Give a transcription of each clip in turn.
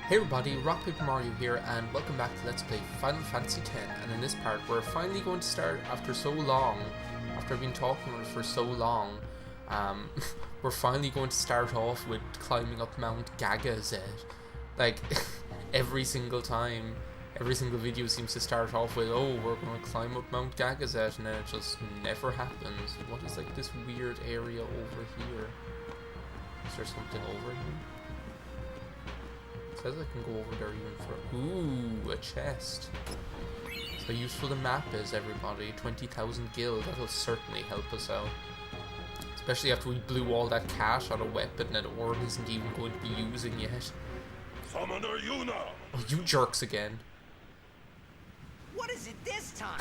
Hey everybody, RockPaperMario here, and welcome back to Let's Play Final Fantasy X. And in this part, we're finally going to start, after so long, after I've been talking about it for so long, we're finally going to start off with climbing up Mount Gagazet. Like, every single time, every single video seems to start off with, oh, we're going to climb up Mount Gagazet, and then it just never happens. What is, like, this weird area over here? Is there something over here? Says I can go over there even for... Ooh, a chest. So how useful the map is, everybody. 20,000 gil, that'll certainly help us out. Especially after we blew all that cash on a weapon that Orn isn't even going to be using yet. Summoner Yuna! Oh, you jerks again. What is it this time?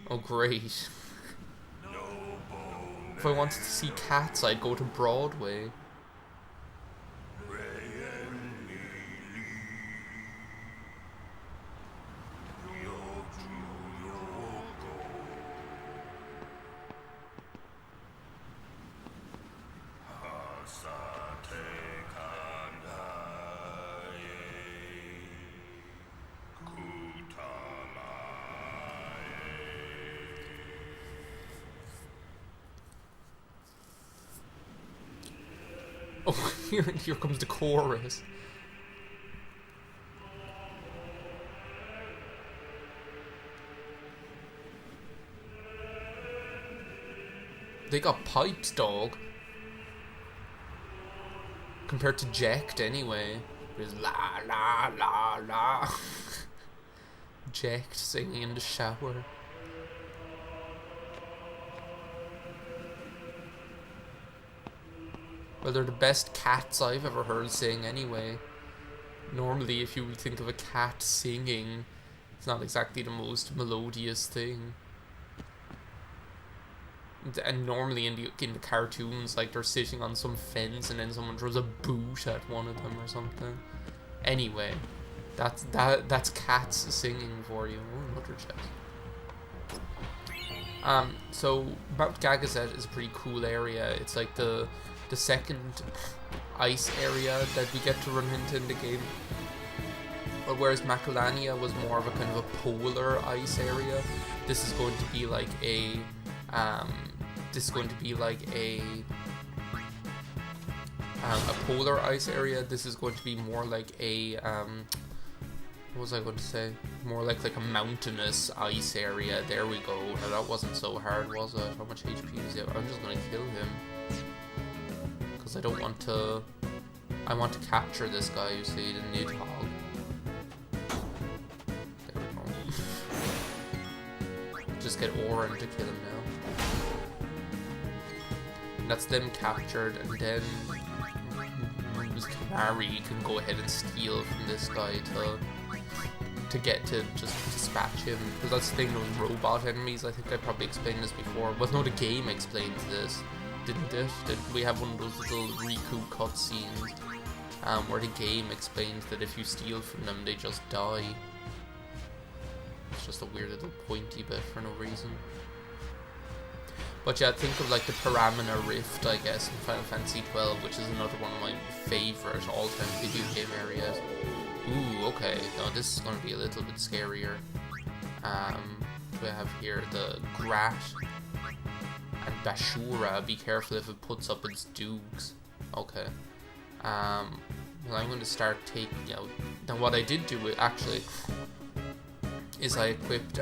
Oh, great. If I wanted to see cats, I'd go to Broadway. Oh, here comes the chorus. They got pipes, dog. Compared to Jacked, anyway. There's la la la la. Jacked singing in the shower. Well, they're the best cats I've ever heard sing anyway. Normally, if you think of a cat singing, it's not exactly the most melodious thing. And normally in the cartoons, like, they're sitting on some fence and then someone throws a boot at one of them or something. Anyway, that's cats singing for you. Oh, another chest. So Mount Gagazet is a pretty cool area. It's like the second ice area that we get to run into in the game. But whereas Macalania was more of a kind of a polar ice area, this is going to be like a polar ice area. This is going to be more like a what was I going to say? More like a mountainous ice area. There we go. Now that wasn't so hard, was it? How much HP is it? I'm just gonna kill him. I don't want to... I want to capture this guy, you see, the Nidhogg. There we go. Just get Orin to kill him now. And that's them captured, and then... Mary can go ahead and steal from this guy to get to just dispatch him. Because that's the thing, those robot enemies, I think I probably explained this before. But no, the game explains this. Didn't it? Did we have one of those little Riku cutscenes where the game explains that if you steal from them, they just die. It's just a weird little pointy bit for no reason. But yeah, think of like the Paramina Rift, I guess, in Final Fantasy XII, which is another one of my favourite all-time video game areas. Ooh, okay. Now this is going to be a little bit scarier. We have here the Grat. And Bashura, be careful if it puts up its dukes. Okay. Well, I'm going to start taking out... Now, what I did do, actually, is I equipped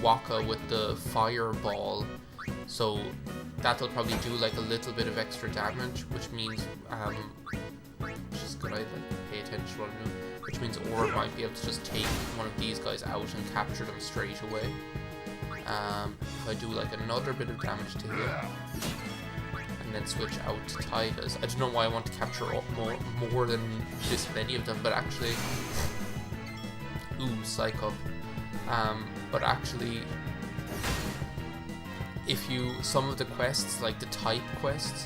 Waka with the fireball. So, that'll probably do, like, a little bit of extra damage, which means... just good, I pay attention to what I'm doing. Which means Aura might be able to just take one of these guys out and capture them straight away. If I do like another bit of damage to him and then switch out to Titus. I don't know why I want to capture more than this many of them, but actually... Ooh, Psych Up. But actually, if you... Some of the quests, like the type quests,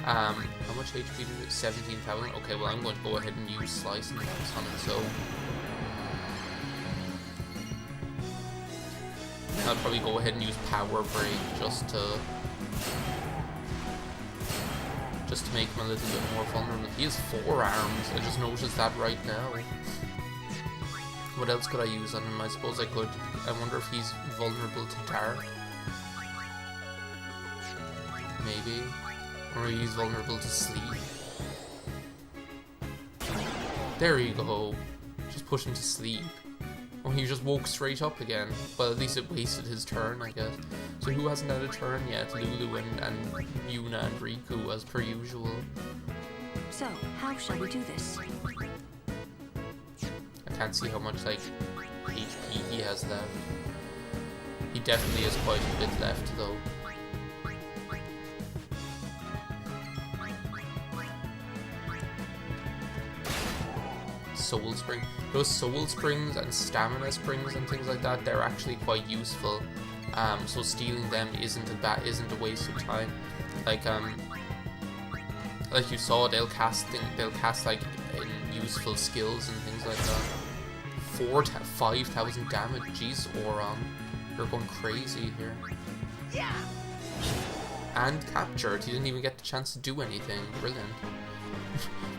how much HP did it? 17,000? Okay, well I'm going to go ahead and use Slice and Dice on it, so... I'll probably go ahead and use Power Break just to make him a little bit more vulnerable. He has 4 arms. I just noticed that right now. What else could I use on him? I suppose I could. I wonder if he's vulnerable to dark. Maybe. Or maybe he's vulnerable to sleep. There you go. Just push him to sleep. Oh, he just woke straight up again. Well, at least it wasted his turn, I guess. So who hasn't had a turn yet? Lulu and Yuna and Riku, as per usual. So, how shall we do this? I can't see how much, like, HP he has left. He definitely has quite a bit left, though. Soul Spring. Those Soul Springs and Stamina Springs and things like that, they're actually quite useful. So stealing them isn't a waste of time. Like you saw, they'll cast like in useful skills and things like that. 5,000 damage. Jeez, Oron, you're going crazy here. Yeah. And captured. He didn't even get the chance to do anything. Brilliant.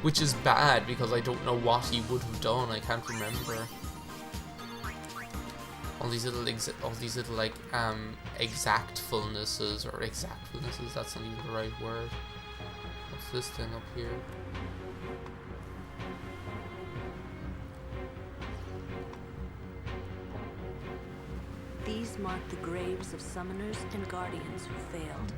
Which is bad because I don't know what he would have done. I can't remember. All these little like exactfulnesses or exactfulnesses. That's not even the right word. What's this thing up here? These mark the graves of summoners and guardians who failed.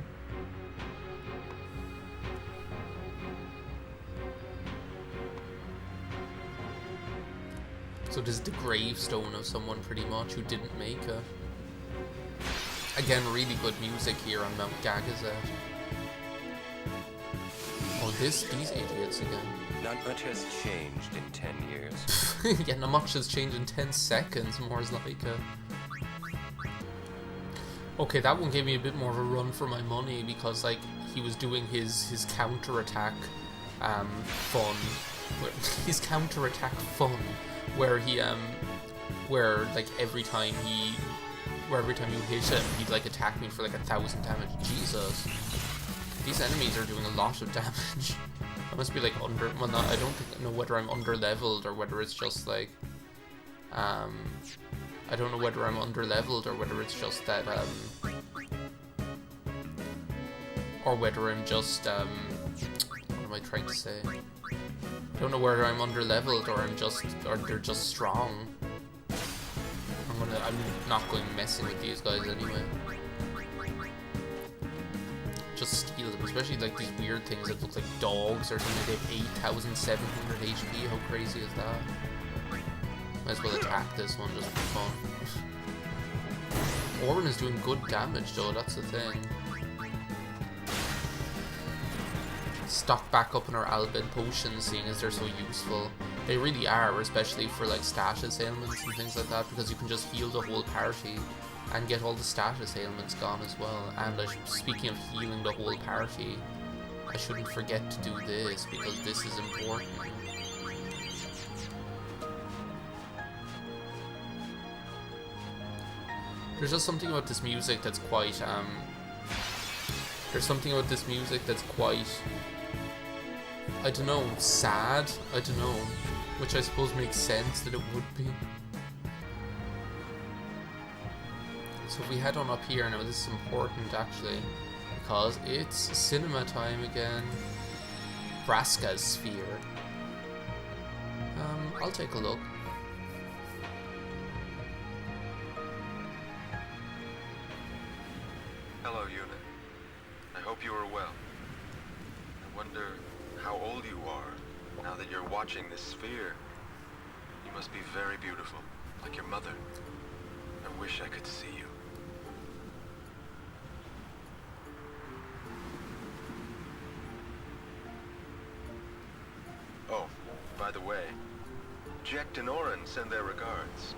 So this is the gravestone of someone pretty much who didn't make it. Again, really good music here on Mount Gagazet. Oh, these idiots again. Not much has changed in 10 years. Yeah, not much has changed in 10 seconds, more is like a... Okay, that one gave me a bit more of a run for my money because, like, he was doing his counter-attack fun. His counter-attack fun, where he, where, like, every time you hit him, he'd, like, attack me for, like, 1,000 damage. Jesus. These enemies are doing a lot of damage. I must be, like, well, not, I don't know whether I'm under-leveled or whether it's just, like, I don't know whether I'm under-leveled or whether it's just that, or whether I'm just, what am I trying to say? I don't know whether I'm under-leveled or or they're just strong. I'm not going messing with these guys anyway. Just steal them, especially like these weird things that look like dogs or something. They have 8,700 HP, how crazy is that? Might as well attack this one just for fun. Orin is doing good damage though, that's the thing. Stock back up on our Albed potions, seeing as they're so useful. They really are, especially for like status ailments and things like that, because you can just heal the whole party and get all the status ailments gone as well. And speaking of healing the whole party, I shouldn't forget to do this because this is important. There's just something about this music that's quite, there's something about this music that's quite, I don't know, sad? I don't know. Which I suppose makes sense that it would be. So if we head on up here, now this is important actually, because it's cinema time again. Braska's sphere. I'll take a look. Hello, Yuna. I hope you are well. I wonder how old you are now that you're watching this sphere. You must be very beautiful, like your mother. I wish I could see you. Oh, by the way, Jekt and Orin send their regards.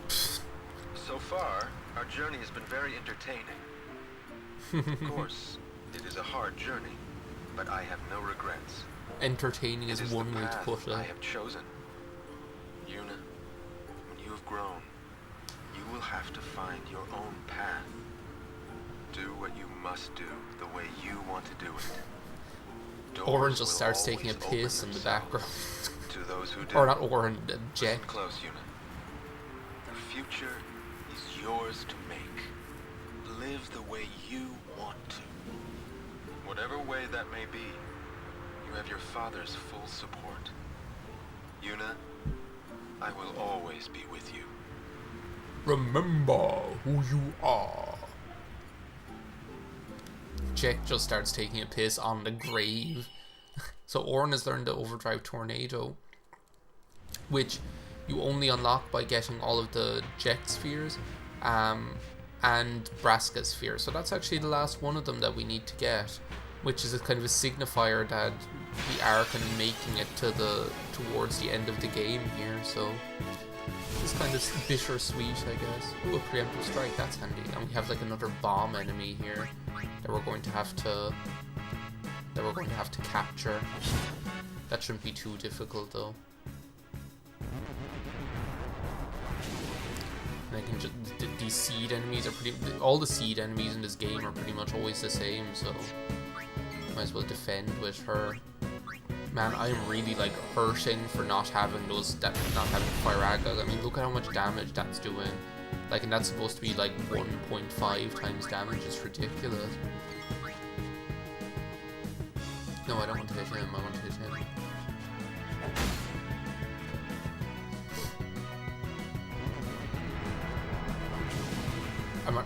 So far, our journey has been very entertaining. Of course, it is a hard journey, but I have no regrets. Entertaining is one way to put it. I have chosen. Yuna, when you have grown, you will have to find your own path. must do the way you want to do it. Oren Doors just will starts taking a always piss open in the themselves background. to those who do. Or not Oren, Jack. Listen close, Yuna. The future is yours to make. Live the way you want to. Whatever way that may be, you have your father's full support. Yuna, I will always be with you. Remember who you are. Jack just starts taking a piss on the grave. So Oren has learned the Overdrive Tornado, which you only unlock by getting all of the Jet Spheres and Braska Sphere. So that's actually the last one of them that we need to get, which is a kind of a signifier that we are kind of making it to towards the end of the game here. So it's kind of bittersweet, I guess. Ooh, a preemptive strike, that's handy. And we have like another bomb enemy here that we're going to have to capture. That shouldn't be too difficult though. And I can just, these seed enemies are all the seed enemies in this game are pretty much always the same, so might as well defend with her. Man, I am really like hurting for not having not having Fire Agag. I mean, look at how much damage that's doing. Like, and that's supposed to be like 1.5 times damage. It's ridiculous. No, I don't want to hit him. I want to hit him.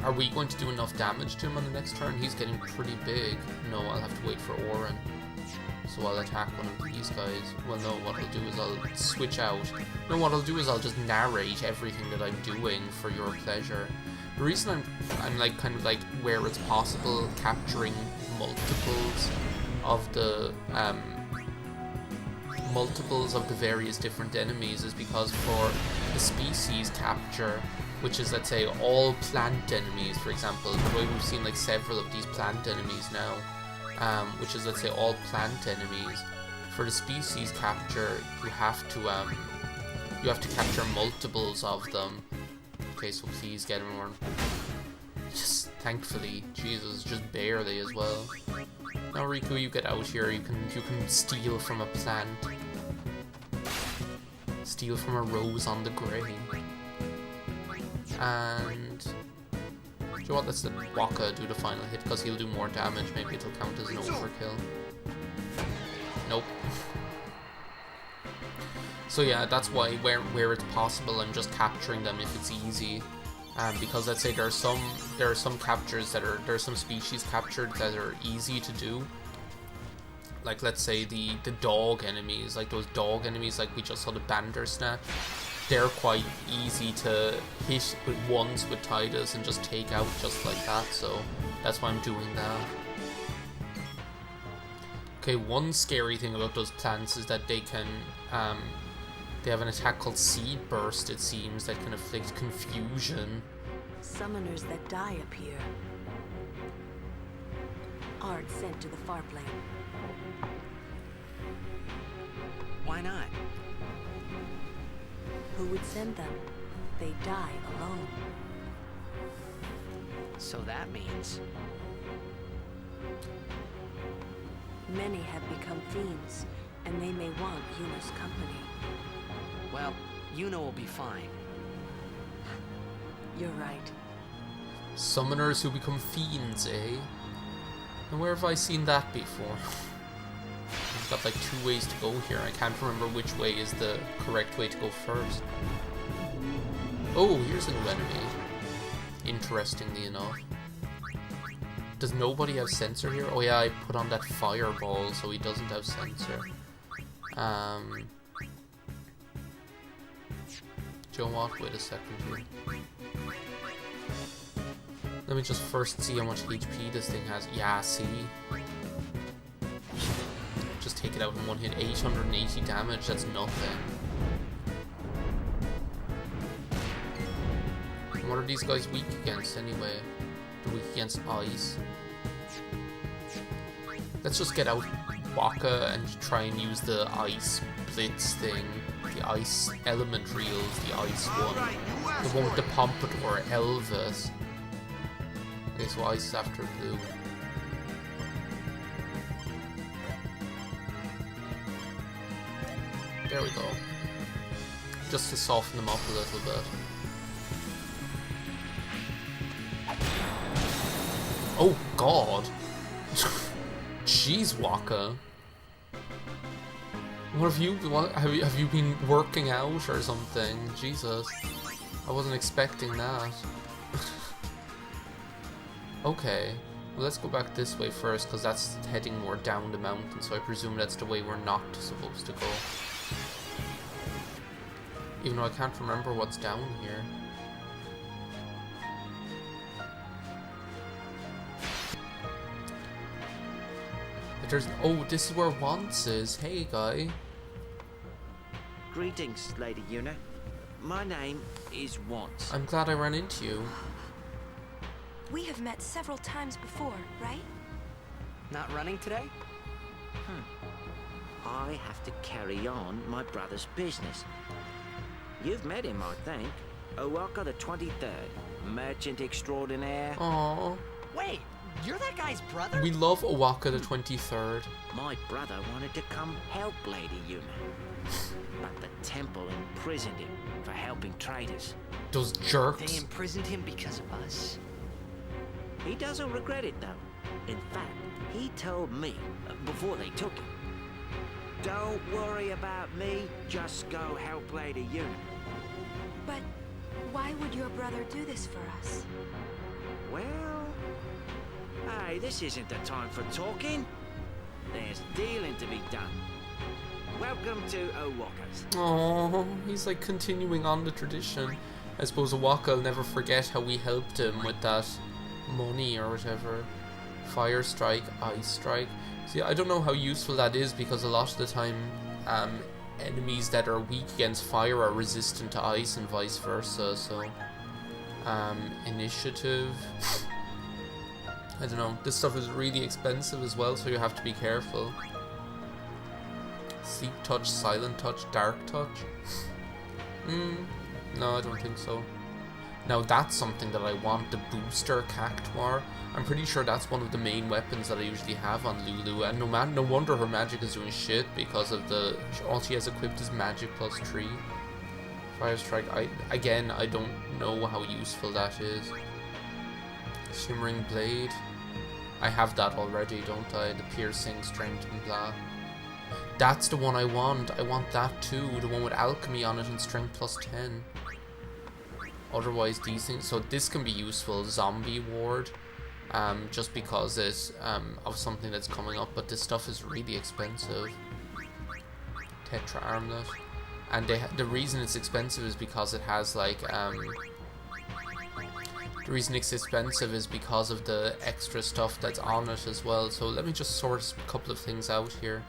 Are we going to do enough damage to him on the next turn? He's getting pretty big. No, I'll have to wait for Oren. So I'll attack one of these guys. Well, no, what I'll do is I'll switch out. No, what I'll do is I'll just narrate everything that I'm doing for your pleasure. The reason I'm like kind of like where it's possible capturing multiples of the various different enemies is because for the species capture, which is, let's say, all plant enemies, for example, the way we've seen like several of these plant enemies now, which is, let's say, all plant enemies. For the species capture, you have to capture multiples of them. Okay, so please get more. Just thankfully, Jesus, just barely as well. Now, Riku, you get out here. You can steal from a plant, steal from a rose on the grave. And do you know what? Let's let Waka do the final hit because he'll do more damage. Maybe it'll count as an overkill. Nope. So yeah, that's why where it's possible, I'm just capturing them if it's easy. Because let's say there are some captures that there are some species captured that are easy to do. Like, let's say the dog enemies, like those dog enemies, like we just saw the Bandersnatch. They're quite easy to hit once with Tidus and just take out just like that, so that's why I'm doing that. Okay, one scary thing about those plants is that they can, they have an attack called Seed Burst, it seems, that can inflict confusion. Summoners that die appear aren't sent to the far plane. Why not? Who would send them? They die alone. So that means... Many have become fiends, and they may want Yuna's company. Well, Yuna will be fine. You're right. Summoners who become fiends, eh? And where have I seen that before? I've got like 2 ways to go here. I can't remember which way is the correct way to go first. Oh, here's a new enemy. Interestingly enough. Does nobody have sensor here? Oh yeah, I put on that fireball, so he doesn't have sensor. Do you know what? Wait a second here. Let me just first see how much HP this thing has. Yeah, see? Just take it out in one hit. 880 damage, that's nothing. And what are these guys weak against anyway? They're weak against ice. Let's just get out Waka and try and use the ice blitz thing. The ice element reels, the ice one. The one with the Pompadour, Elvis. Okay, so ice is after blue. There we go. Just to soften them up a little bit. Oh god! Jeez, Waka. What have you been working out or something? Jesus. I wasn't expecting that. Okay. Well, let's go back this way first, because that's heading more down the mountain, so I presume that's the way we're not supposed to go. Even though I can't remember what's down here. Oh, this is where Once is. Hey, guy. Greetings, Lady Yuna. My name is Once. I'm glad I ran into you. We have met several times before, right? Not running today? I have to carry on my brother's business. You've met him, I think. Owaka the 23rd, merchant extraordinaire. Aww. Wait, you're that guy's brother? We love Owaka the 23rd. My brother wanted to come help Lady Yuna, but the temple imprisoned him for helping traitors. Those They jerks. imprisoned him because of us. He doesn't regret it, though. In fact, he told me before they took him, "Don't worry about me, just go help Lady Yuna." But why would your brother do this for us? Well, hey, this isn't the time for talking. There's dealing to be done. Welcome to Owaka's. Oh, he's like continuing on the tradition. I suppose Owaka will never forget how we helped him with that money or whatever. Fire strike, ice strike. See, I don't know how useful that is, because a lot of the time enemies that are weak against fire are resistant to ice and vice versa, so initiative. I don't know, this stuff is really expensive as well, so you have to be careful. Sleep touch, silent touch, dark touch. No, I don't think so. Now that's something that I want, the booster cactuar. I'm pretty sure that's one of the main weapons that I usually have on Lulu, and no wonder her magic is doing shit, because of all she has equipped is magic +3. Fire strike, I don't know how useful that is. Shimmering blade, I have that already, don't I? The piercing, strength and blah. That's the one I want that too, the one with alchemy on it and strength +10. Otherwise these things, so this can be useful, zombie ward, just because it's of something that's coming up, but this stuff is really expensive. Tetra armlet, and the reason it's expensive is because it has like the reason it's expensive is because of the extra stuff that's on it as well. So let me just sort a couple of things out here.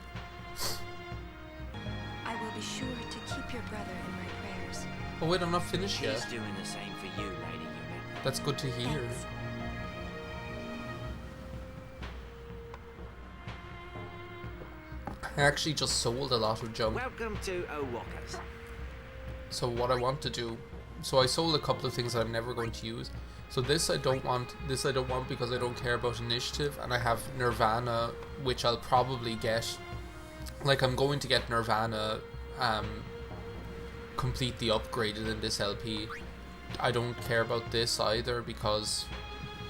I will be sure to keep your brother in my prayers. Oh wait, I'm not finished He's yet. doing the same for you, Lady Yuna. That's good to hear. Thanks. I actually just sold a lot of junk. Welcome to Owaka's. So what I want to do, so I sold a couple of things that I'm never going to use. So this I don't want because I don't care about initiative, and I have Nirvana, which I'll probably get. Like, I'm going to get Nirvana completely upgraded in this LP. I don't care about this either, because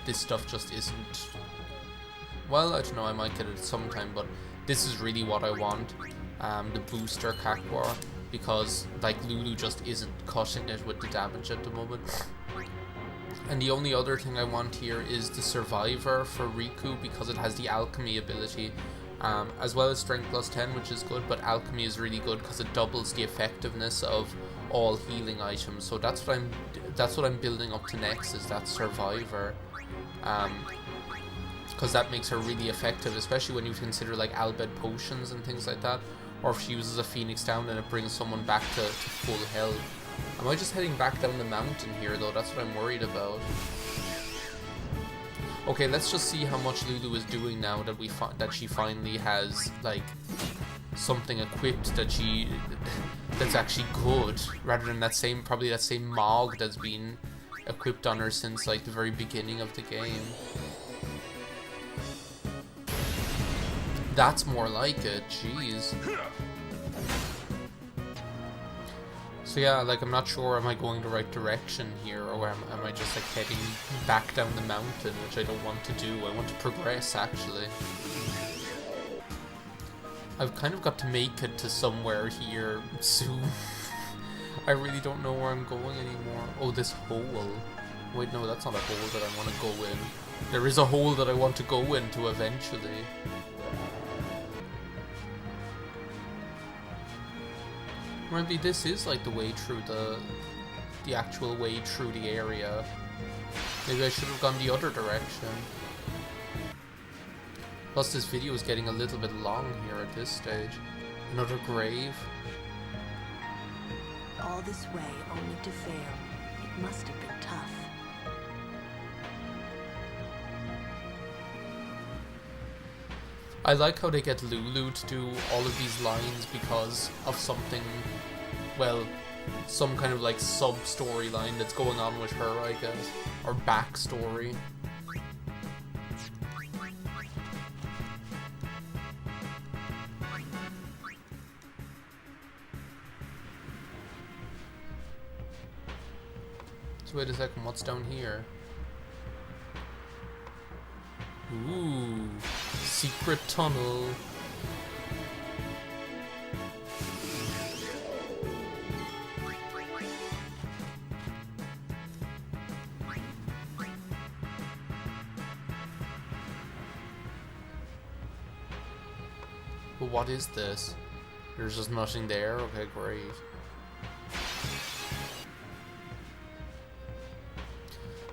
this stuff just isn't. Well, I don't know, I might get it sometime, but this is really what I want. The booster cactuar, because like Lulu just isn't cutting it with the damage at the moment. And the only other thing I want here is the Survivor for Riku, because it has the Alchemy ability, as well as Strength +10, which is good, but Alchemy is really good because it doubles the effectiveness of all healing items. So that's what I'm building up to next, is that Survivor, because that makes her really effective, especially when you consider like Albed potions and things like that, or if she uses a Phoenix Down and it brings someone back to full health. Am I just heading back down the mountain here though? That's what I'm worried about. Okay, let's just see how much Lulu is doing now that that she finally has like something equipped that's actually good, rather than probably that same Mog that's been equipped on her since like the very beginning of the game. That's more like it, jeez. So yeah, like, I'm not sure, am I going the right direction here, or am I just like heading back down the mountain, which I don't want to do. I want to progress, actually. I've kind of got to make it to somewhere here soon. I really don't know where I'm going anymore. Oh, this hole. Wait, no, that's not a hole that I want to go in. There is a hole that I want to go into eventually. Maybe this is like the way through the actual way through the area. Maybe I should have gone the other direction. Plus this video is getting a little bit long here at this stage. Another grave. All this way only to fail. It must have been tough. I like how they get Lulu to do all of these lines because of something, well, some kind of like sub-storyline that's going on with her, I guess. Or backstory. So wait a second, what's down here? Ooh, secret tunnel. But what is this? There's just nothing there? Okay, great.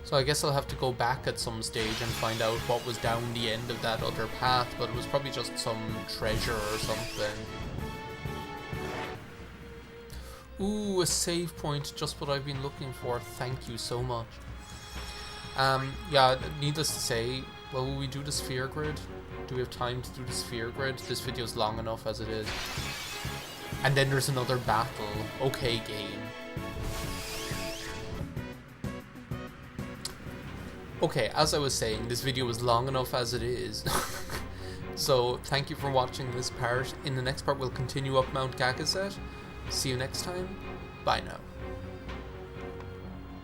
So I guess I'll have to go back at some stage and find out what was down the end of that other path, but it was probably just some treasure or something. Ooh, a save point, just what I've been looking for. Thank you so much. Yeah, needless to say, well, will we do the sphere grid? Do we have time to do the sphere grid? This video is long enough as it is. And then there's another battle. Okay, game. Okay, as I was saying, this video was long enough as it is. So, thank you for watching this part. In the next part, we'll continue up Mount Gagazet. See you next time. Bye now.